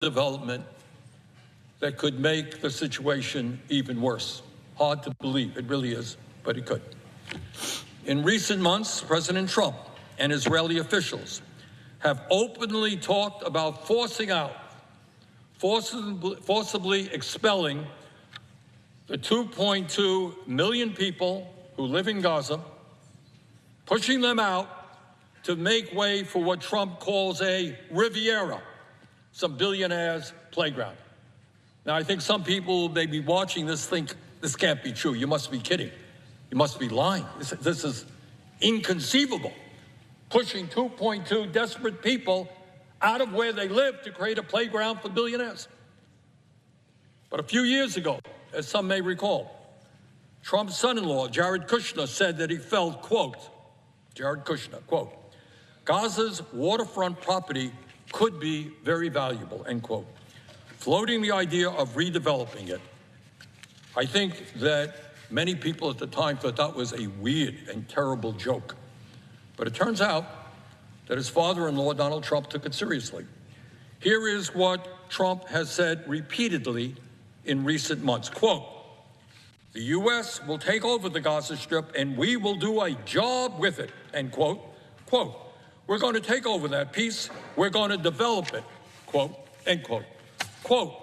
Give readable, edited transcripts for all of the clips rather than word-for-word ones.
development that could make the situation even worse. Hard to believe, it really is, but it could. In recent months, President Trump and Israeli officials have openly talked about forcibly expelling the 2.2 million people who live in Gaza, pushing them out to make way for what Trump calls a Riviera, some billionaires' playground. Now, I think some people may be watching this think, this can't be true. You must be kidding. You must be lying. This is inconceivable. Pushing 2.2 desperate people out of where they live to create a playground for billionaires. But a few years ago, as some may recall, Trump's son-in-law, Jared Kushner, said that he felt, quote, Jared Kushner, quote, Gaza's waterfront property could be very valuable, end quote, floating the idea of redeveloping it. I think that many people at the time thought that was a weird and terrible joke. But it turns out that his father-in-law, Donald Trump, took it seriously. Here is what Trump has said repeatedly in recent months, quote, the U.S. will take over the Gaza Strip and we will do a job with it, end quote. Quote, we're going to take over that piece, we're going to develop it, quote, end quote. Quote,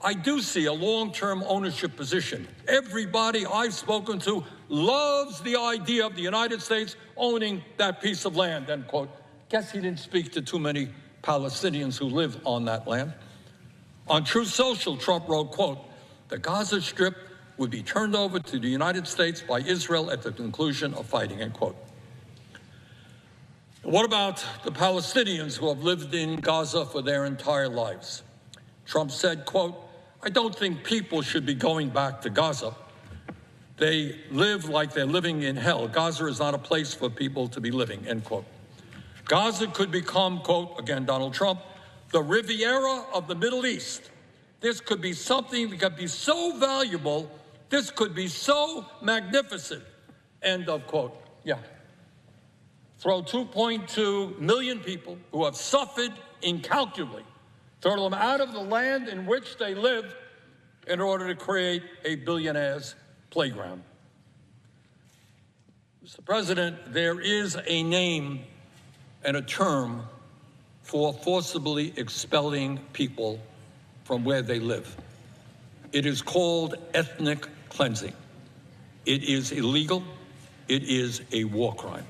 I do see a long-term ownership position. Everybody I've spoken to loves the idea of the United States owning that piece of land, end quote. Guess he didn't speak to too many Palestinians who live on that land. On Truth Social, Trump wrote, quote, the Gaza Strip would be turned over to the United States by Israel at the conclusion of fighting, end quote. What about the Palestinians who have lived in Gaza for their entire lives? Trump said, quote, I don't think people should be going back to Gaza. They live like they're living in hell. Gaza is not a place for people to be living, end quote. Gaza could become, quote, again, Donald Trump, the Riviera of the Middle East. This could be something that could be so valuable, this could be so magnificent, end of quote. Yeah. Throw 2.2 million people who have suffered incalculably, throw them out of the land in which they live in order to create a billionaire's playground. Mr. President, there is a name and a term for forcibly expelling people from where they live. It is called ethnic cleansing. It is illegal. It is a war crime.